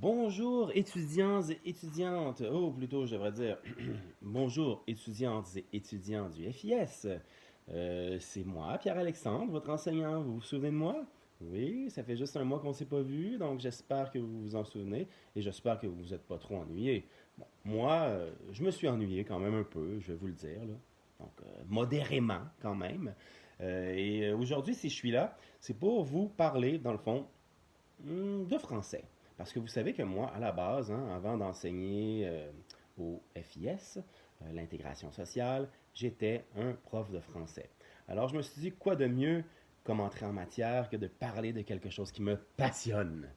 Bonjour étudiants et étudiantes, oh plutôt je devrais dire bonjour étudiantes et étudiants du FIS. C'est moi, Pierre-Alexandre, votre enseignant, vous vous souvenez de moi? Oui, ça fait juste un mois qu'on ne s'est pas vu, donc j'espère que vous vous en souvenez et j'espère que vous vous êtes pas trop ennuyé. Bon, moi, je me suis ennuyé quand même un peu, je vais vous le dire, là. Donc, modérément quand même. Aujourd'hui, si je suis là, c'est pour vous parler, dans le fond, de français. Parce que vous savez que moi, à la base, hein, avant d'enseigner au FIS, l'intégration sociale, j'étais un prof de français. Alors je me suis dit, quoi de mieux comme entrée en matière que de parler de quelque chose qui me passionne,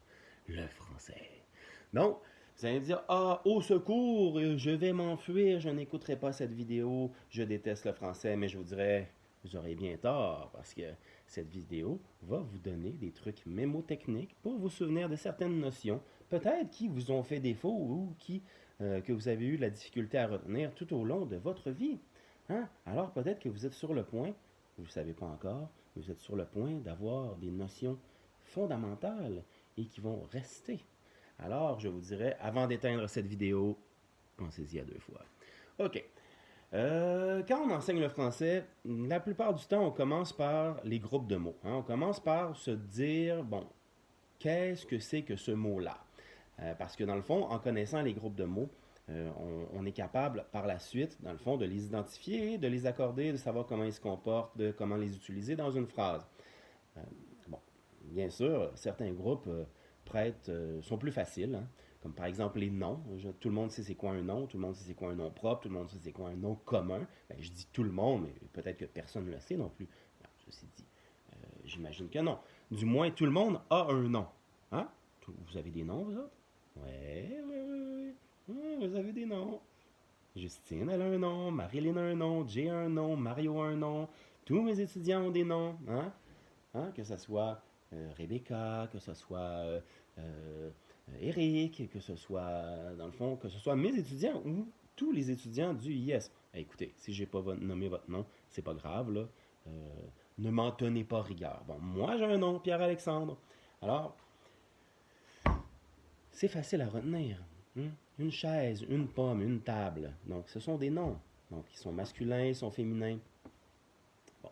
le français. Donc, vous allez me dire, ah, au secours, je vais m'enfuir, je n'écouterai pas cette vidéo, je déteste le français, mais je vous dirais, vous aurez bien tort, parce que cette vidéo va vous donner des trucs mémotechniques pour vous souvenir de certaines notions, peut-être qui vous ont fait défaut ou que vous avez eu la difficulté à retenir tout au long de votre vie. Hein? Alors peut-être que vous êtes sur le point, vous ne savez pas encore, vous êtes sur le point d'avoir des notions fondamentales et qui vont rester. Alors, je vous dirais, avant d'éteindre cette vidéo, pensez-y à deux fois. OK. Quand on enseigne le français, la plupart du temps, on commence par les groupes de mots. Hein. On commence par se dire, bon, qu'est-ce que c'est que ce mot-là? Parce que dans le fond, en connaissant les groupes de mots, on est capable par la suite, dans le fond, de les identifier, de les accorder, de savoir comment ils se comportent, de comment les utiliser dans une phrase. Euh, bon, bien sûr, certains groupes sont plus faciles, hein, comme par exemple les noms. Tout le monde sait c'est quoi un nom, tout le monde sait c'est quoi un nom propre, tout le monde sait c'est quoi un nom commun. Ben, je dis tout le monde, mais peut-être que personne ne le sait non plus. Ben, ceci dit, j'imagine que non. Du moins, tout le monde a un nom. Hein? Vous avez des noms, vous autres? Ouais, ouais, ouais, ouais. Ouais, vous avez des noms. Justine, elle a un nom, Marilyn a un nom, Jay a un nom, Mario a un nom. Tous mes étudiants ont des noms. Hein? Hein, que ce soit Rebecca, que ce soit euh, Eric, que ce soit, dans le fond, que ce soit mes étudiants ou tous les étudiants du IS. Écoutez, si j'ai pas nommé votre nom, c'est pas grave, là. Euh, ne m'en tenez pas rigueur. Bon, moi j'ai un nom, Pierre-Alexandre. Alors, c'est facile à retenir. Hein? Une chaise, une pomme, une table. Donc, ce sont des noms. Donc, ils sont masculins, ils sont féminins. Bon,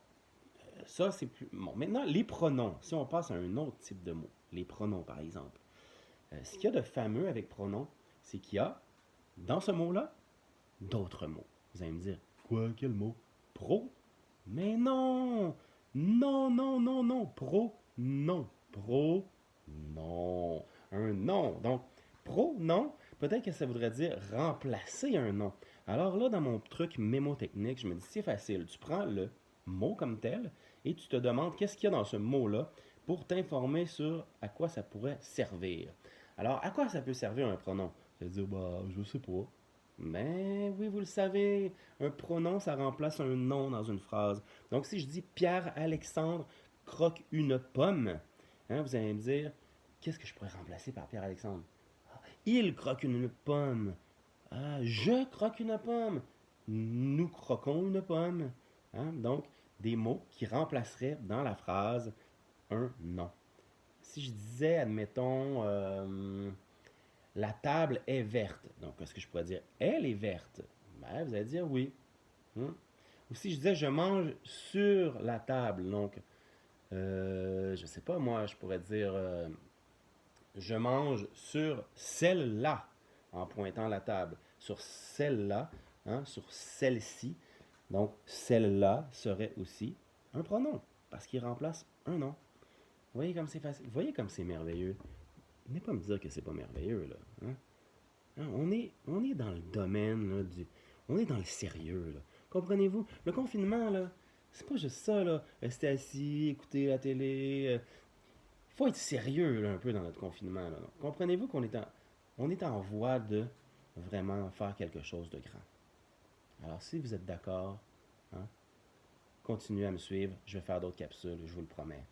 ça, c'est plus. Bon, maintenant, les pronoms. Si on passe à un autre type de mot, les pronoms, par exemple. Ce qu'il y a de fameux avec pronoms, c'est qu'il y a, dans ce mot-là, d'autres mots. Vous allez me dire, quoi, quel mot? Pro? Mais non! Non, non, non, non. Pro, non. Pro, non. Un nom. Donc, pro, non. Peut-être que ça voudrait dire remplacer un nom. Alors là, dans mon truc mémotechnique, je me dis, c'est facile. Tu prends le mot comme tel et tu te demandes qu'est-ce qu'il y a dans ce mot-là pour t'informer sur à quoi ça pourrait servir. Alors, à quoi ça peut servir un pronom? Tu vas dire, bah, je sais pas. Mais oui, vous le savez, un pronom, ça remplace un nom dans une phrase. Donc, si je dis Pierre-Alexandre croque une pomme, hein, vous allez me dire, qu'est-ce que je pourrais remplacer par Pierre-Alexandre? Ah, il croque une pomme. Ah, je croque une pomme. Nous croquons une pomme. Hein? Donc, des mots qui remplaceraient dans la phrase un nom. Si je disais, admettons, la table est verte. Donc, est-ce que je pourrais dire elle est verte? Ben, vous allez dire oui. Hein? Ou si je disais je mange sur la table. Donc, je sais pas, moi, je pourrais dire je mange sur celle-là en pointant la table. Sur celle-là, hein, sur celle-ci. Donc, celle-là serait aussi un pronom parce qu'il remplace un nom. Vous voyez comme c'est facile. Vous voyez comme c'est merveilleux. Venez pas me dire que c'est pas merveilleux, là. Hein? Hein, on est dans le domaine là, on est dans le sérieux. Là. Comprenez-vous? Le confinement, là, c'est pas juste ça, là. Rester assis, écouter la télé. Il faut être sérieux là, un peu dans notre confinement. Là. Comprenez-vous qu'on est en voie de vraiment faire quelque chose de grand. Alors, si vous êtes d'accord, hein, continuez à me suivre. Je vais faire d'autres capsules, je vous le promets.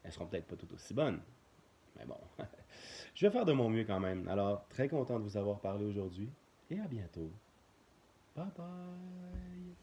Elles seront peut-être pas toutes aussi bonnes, mais bon. Je vais faire de mon mieux quand même. Alors, très content de vous avoir parlé aujourd'hui et à bientôt. Bye bye.